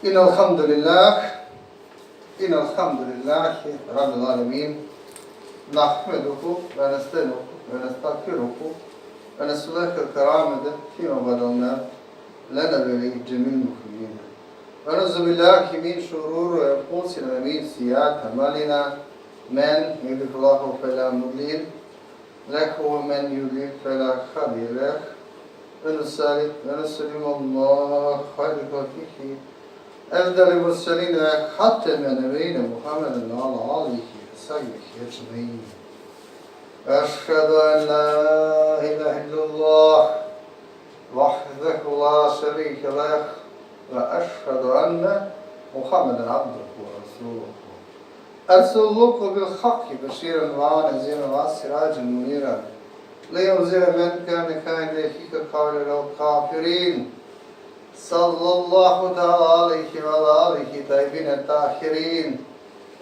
إن الحمد لله إن الحمد لله رب العالمين نحمده ونستعينه ونستغفره ونسأله الكرامة فيما بدأنا لنا به جميع المسلمين ونعوذ بالله من شرور أنفسنا ومن سيئات أعمالنا من يهده الله فلا مضل له ومن يضلل فلا هادي له ونسلم الله خير خلقه أفضل المرسلين خاتم نبينا محمد وعلى آله وصحبه أجمعين. أشهد أن لا إله إلا الله وحده لا شريك له وأشهد أن محمدا عبده ورسوله أرسله بالحق بشيرا ونذيرا وسراجا منيرا لينذر من كان كائنا كقول الكافرين صلى الله تعالى عليه وعلى آله طيبين الطاهرين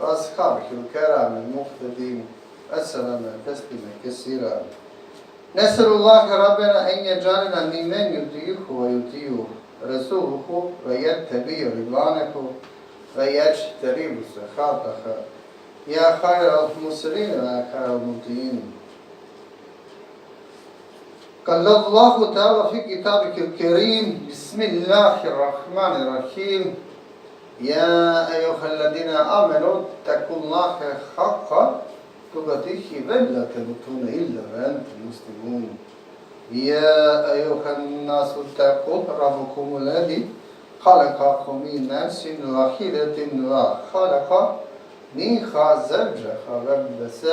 وأصحابه الكرام المقتدين السلام تسليما كثيرا. نسأل الله ربنا أن يجعلنا ممن يطيعه ويطيع رسوله ويتبع رضوانه ويجتنب سخطه يا خير المرسلين ويا خير المطيعين. قال الله تعالى في كتابك الكريم بسم الله الرحمن الرحيم يا أيها الذين آمنوا اتقوا الله حق تقاته ولا تموتون إلا وأنتم مسلمون. يا أيها الناس اتقوا ربكم الذي خلقكم من نفس واحدة وخلق منها زوجها وبث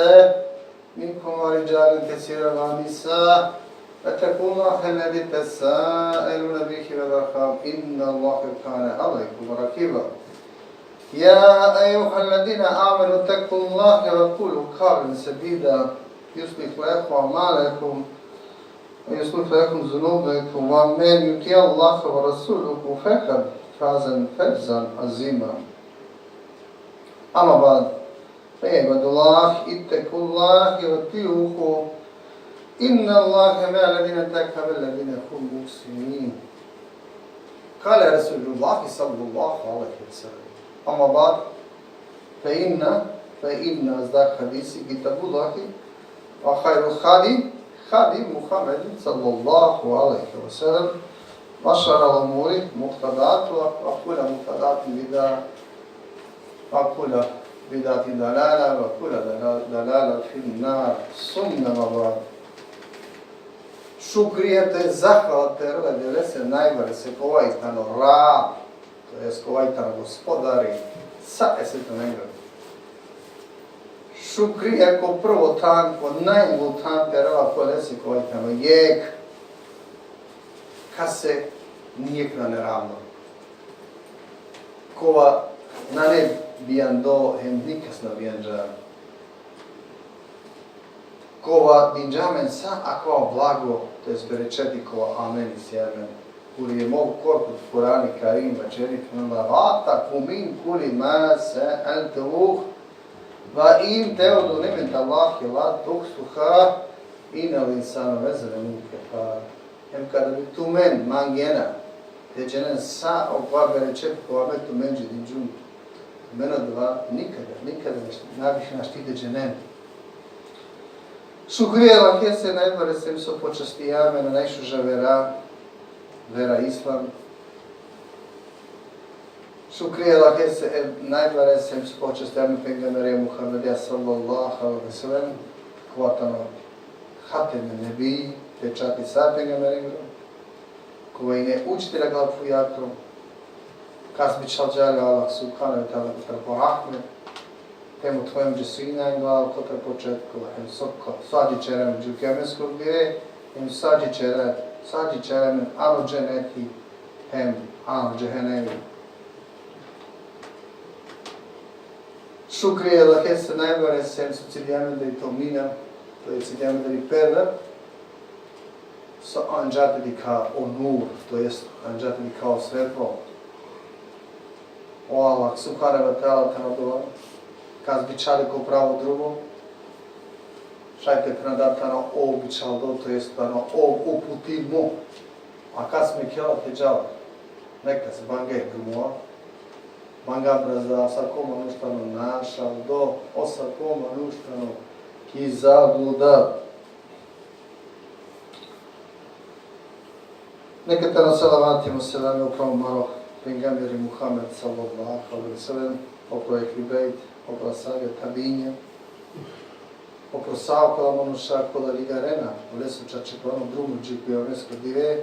منكم رجالا كثيرا ونساء فاتقوا الله الذي تساءلون به والأرحام إن الله كان عليكم رقيبا. يا أيها الذين آمنوا اتقوا الله وقولوا قولا سديدا يصلح لكم أعمالكم ويصلح لكم ذنوبكم ومن يطع الله ورسوله فقد فاز فوزا عظيما. أما بعد فيا عباد الله اتقوا الله واتقوه إن الله مع الذين اتقوا والذين هم محسنين. قال رسول الله صلى الله عليه وسلم أما بعد فإن أصدق الحديث كتاب الله وخير الهدي محمد صلى الله عليه وسلم وشر الأمور محدثاتها وكل محدثات بدعة وكل بدعة ضلالة وكل ضلالة في النار ثم بعد. Šukrijete, zahvalite, rade se najbolje se kovajtano rab, to je kovajtano gospodari, sa eseto najbolje. Šukrije ko prvo tanko, najbolj tanke raba koje se kovajtano jek, ka se nijek na neravno. Kova na ne bijan do, hem nikas na bijan džan. Kova dinđamen sa akva blago, to je zberečeti kova amen i sjermen. Kuli je mogu korput Kurani Karim vačerit nula vata kumin kuli ma se el tevuh va in teodu nimit Allah je la tuksuha ina linsano vezane muke pa. Hem kada bi tu men mangjena, te čenen sa okva berečeti kova metu menđe dinđun. Mena dva nikada nabih naštite dženen. Šukriye lahke se najbolje sem so počastijame na najšuža vera Islam. Šukriye lahke se najbolje sem so počastijame pengamere Muhammedija sallallahu alaihi wa sallam. Kvatano hateme nebi, pečati sa pengamere koji ne učitelja glavu jakrom. Kasbi čalđali Allah subhanahu wa ta'ala kutarko rahmet. Temu tvojom džesina in glavu kota početku, hem sađi čerem džukemeskog gire, hem sađi čerem anu dženeti, hem anu džehenemi. Šukrije lahe se najbolje sem su ciljame da i to mina, to je ciljame da i perda, so anđatili ka onur, to jest anđatili kao svetlo. O Allah subhanahu wa ta'ala tanadovan. Kaz bičali ko pravo drugo, šajte prenadata običal do, to jest uputimo, a kad smo i kjela te džava, neka se bange grumoa, Mangabraza, sakoma nuštano naša, do osakoma nuštano ki zabluda. Neka te na salavatima selame upravo malo Peygamber Muhammed sallallahu alaihi wa sallam, opro Ehli Bejt, opro Ashabi Tabinja, opro Savkola Manuša, kola Ligarena, u lesu Čačepano, drumu džiku Javnesko dive,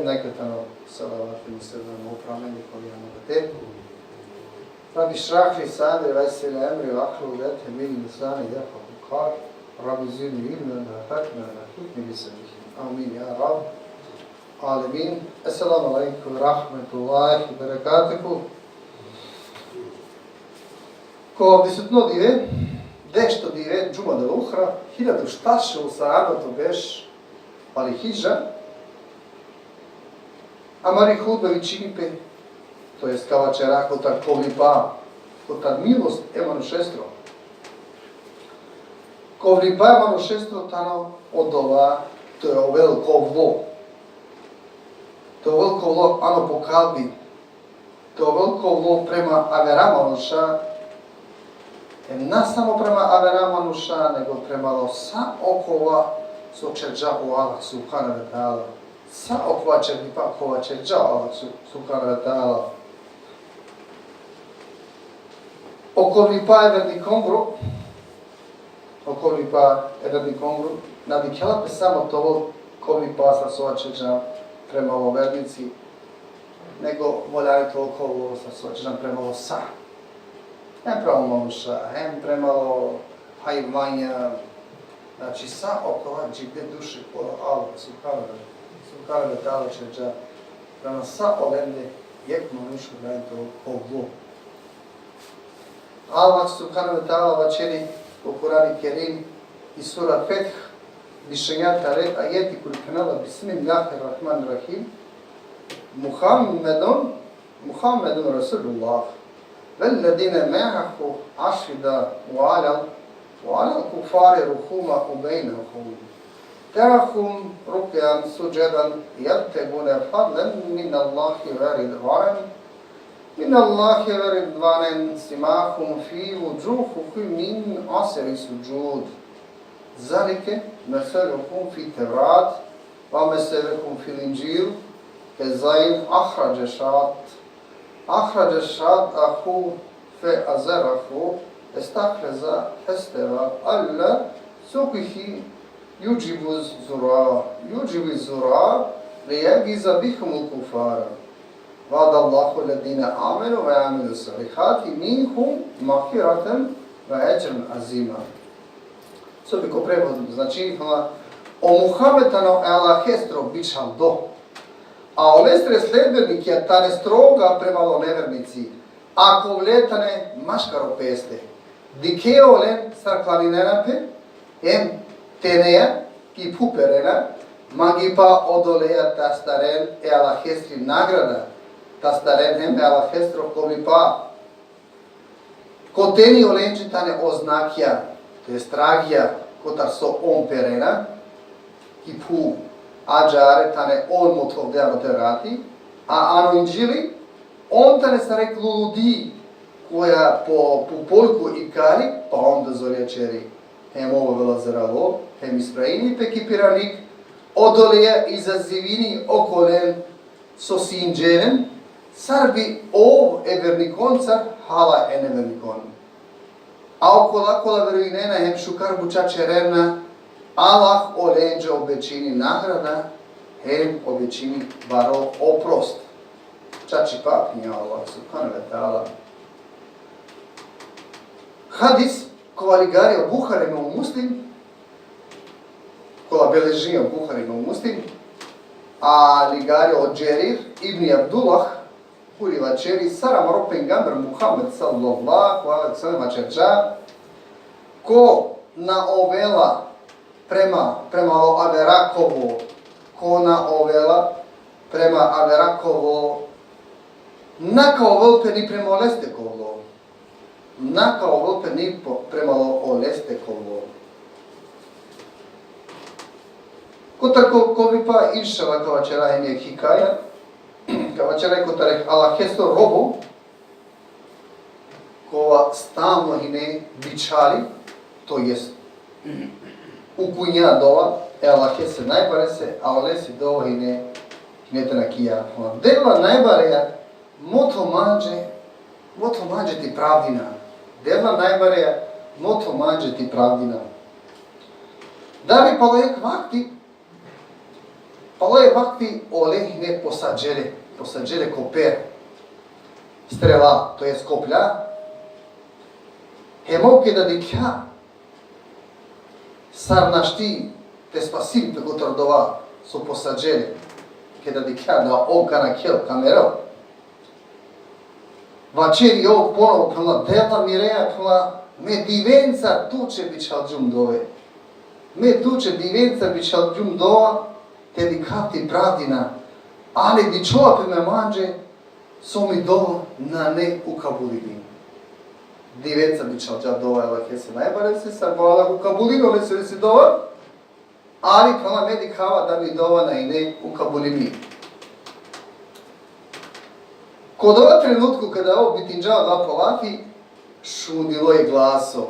neka te na salavatima selame upravo meni koji je mogate. Rabbi šrah li sadri veseli emri vaklu lete mili nisani jafa kukar, Rabbi zini ilme na hakme na hitni bisamihim. Amin ya Rab. Alemin. Assalamu alaikum rahmetullahi barakatuhu. Ko desetno dive, dešto dive, džuma da uhra, 1000 štaše u saabatu beš, ali hijža, amari hudbe vičinipe, to jest kao večera, kot ta kovlipa, kot ta milost emanu šestro. Kovlipa emanu šestro tano odova, to je veliko vlo. To je veliko vlo, ano pokadi. To je veliko vlo prema Averamanuša, ne samo prema Averamanuša, nego prema sa okova so čerđa u Allah subhanahu wa ta'ala. Sa okova čerđa kova čerđa u Allah subhanahu wa ta'ala. Okolvipa je verni kongru, nadikjela pe samo to kovlipa sa sočeđa prema ovo vernici, nego voljali toliko ovo sa sočeđa prema ovo sa. Hem prema manuša, hem prema ovo hajvanja, znači sa okova džigde duše kola Allah subhanahu wa ta'ala čeđa, prema sa ovende jek manuša gledaj to kovlo. Allah subhanahu wa ta'ala večeri u Kur'an Kerim i sura Feth višenjata ajeti koji kanala Bismillahirrahmanirrahim Muhammedun Rasulullah والذين معه أشهداء وعلى الكفار رحوما بينهم تراهم ركعا سجدا يبتغون فضلا من الله ورضوانا سماهم في وجوههم من أثر السجود ذلك مثلهم في التوراة ومثلهم في الإنجيل كزرع أخرج شطأه فأزره استخرج فاستوى على سوقه يعجب الزراع ليغيظ بهم الكفار وعد الله الذين آمنوا وعملوا الصالحات منهم مغفرة وأجرا عظيما. Sobiko prevod znači o Muhammedano elahestro bičal do. A o lestre sledbenik je tane stroga premalo nevernici. Ako vletane maškaro peste. Dikeo len sarklalinenape, em teneja ki puperena, magi pa odoleja tastaren elahestri nagrada. Tastaren hem elahestro kovipa. Koteni olenči tane oznakja, to je stragija, kotar so on perena, ki pu ađare tane on motovdeano te vrati, a ano inđili, on tane sa reklu ludi, koja po polku i kari, pa onda zorječeri, hem ovo velazeralo, hem ispraini pekipiranik, odoleja izazivini okolen so sinđenem, sarbi ov evernikoncar hala enevernikon. A okola veruinena hem šukar bučačerena, Allah olenđe obećini nagrada, hem obećini baro oprost. Čači papnja Allah subhanahu wa ta'ala. Hadis kola ligario Buharima u Muslim, kola beležio Buharima u Muslim, a ligario od Džerir ibn Abdullah, kuriva čeri Saram Ropen Gamber Muhammed sallallahu alaihi wa sallam čerča, ko na ovela prema Averakovo, ko na ovela prema Averakovo, nakao vlpe ni prema Olestekovo, nakao vlpe ni prema Olestekovo. Ko tako ko bi pa išala kao večera je hikaja, kao večera je ko tarek Allah hesto robu, stalno i ne bičari, to jest ukunya dova, ela que se najbarese, a ole se dova i ne tenakia. Dela najbareja, moto manđe ti pravdina. Dela najbareja, moto manđe ti pravdina. Da bi palojek vakti ole ne posađele koper, strela, to jest koplja, hemovke da dikja, sar našti te spasim pe gotardova su posađele, kada dikja da ovka na kel kamerel. Vačeri ovog ponovo prema dela mireja prema me divenca tuče bićal džum dove. Me tuče divenca bićal džum dova, te dikati pravdina, ali di čova pe me manđe, so mi dova na ne ukabulini. Divenca bićal dža dova, ela ke se najbare se sar boala ukabulino, ne se si dova, ali prema me dikava da mi dova na i ne ukabulini. Kod ova trenutku kada ovo bitinđava dva polaki, šudilo je glaso.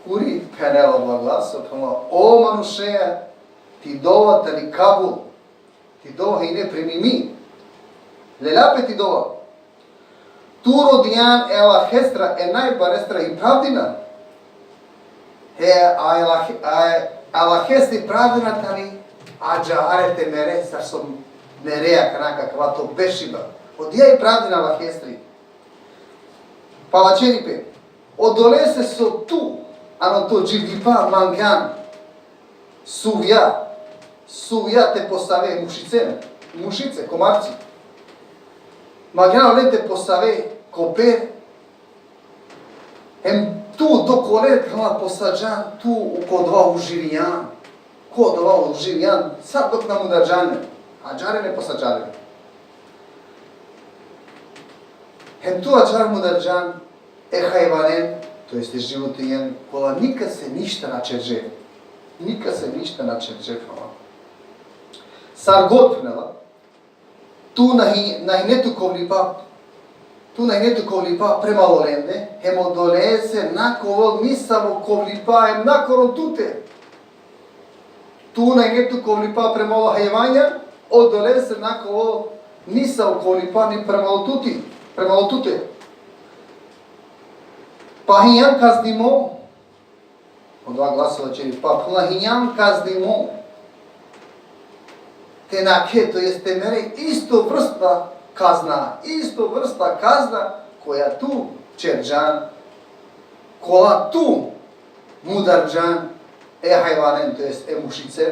Kuri penelo dva glaso, prema o manušeja, ti dova tali kabul, ti dova i ne premi mi. Lelape ti dova. Turo dijan ela hestra e najbarestra i pravdina. Ela hesti pravdina tali, ađa arete mere, sar som nereja kanaka kva to bešiba. Odija i pravdina la hestri. Pa vačeripe, odolese so tu, ano to dživdipa mangan, suvja te postave mušice, komarci. Mangan le te postave koper, hem tu do koler kama posađan, tu kod dva uživjan, sad dok nam udađane, a džare ne posađane. Hem tu ađar mudarđan, hajvanen, to jeste životinjen, kola nikad se ništa načerže. Sar god pnela, tu nahinetu kovlipa premalolende, hem odolese nako ovog misavo kovlipa, hem nakoron tute. Tu nahinetu kovlipa premalo hajvanja, odolese nako ovog misavo kovlipa ni premalo tute. Pahinjan kazdimo, od dva glasova čeri, pa pahinjan kazdimo, te nake, to jeste mere isto vrsta kazna, koja tu čerđan, kola tu mudarđan, hajvanen, to jest mušicem,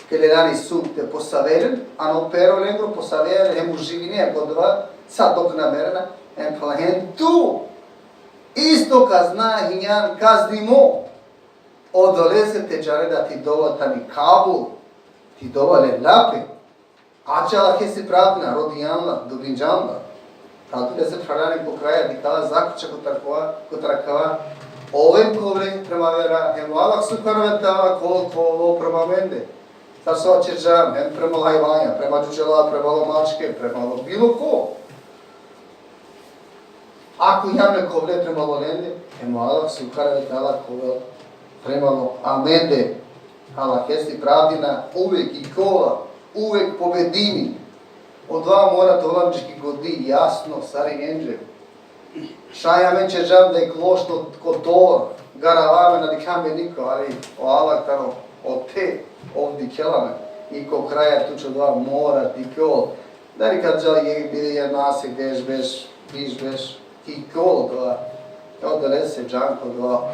kelelani su te posaveren, ano pero lengro posaveren, uživine, godova, sad dok namerena, pahinjan tu, isto kazna hinjan kazdimo, odolese te džare da ti dova tani kabul, ti dova le lape, ačala ke se pravdina, rodijanla, dobrinđanla, tako da se prarani po kraja dikala zaključa kotrakava, ovem kovre prema vera, hem valak sukarvetava koliko prema mende, sad su očeđan, hem prema lajvanja, prema džuđela, prema lomačke, prema bilo ko. Ako javne kovle premalo lende, Allah subhanahu wa premalo amende. Allah jesti pravdina uvek i kola, uvek pobedini. Od dva mora tolančki godi, jasno, sari enđe. Šaja menče žam da je klošno kotor, garavame na dikame niko, ali o Allah tano, o te ovdje kelame. I ko kraja tučo dva mora ti kol. Dari kad žali je nasi gdeš beš, viš beš, ti kol dva, odalese džanko dva,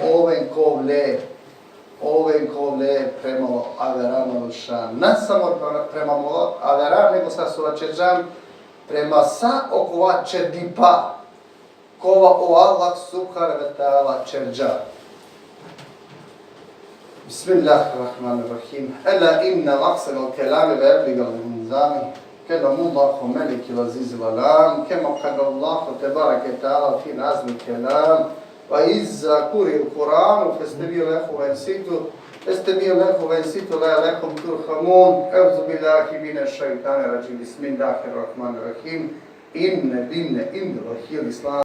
oven kovle premalo avera maluša, ne samo premalo avera, nego sa sula čeđan, prema sa okova čerdipa, kova o Allah subhanahu wa ta'ala čerđa. Bismillahirrahmanirrahim. Ela inna l'aqsan al-kelami wa yabliga al-munzami. كلام الله ملك العزيز العلام كما قال الله تبارك وتعالى في نظم الكلام وإذا قرئ القرآن فاستمعوا له وانصتوا لعلكم ترحمون أعوذ بالله من الشيطان الرجيم بسم الله الرحمن الرحيم إن الدين عند الله الإسلام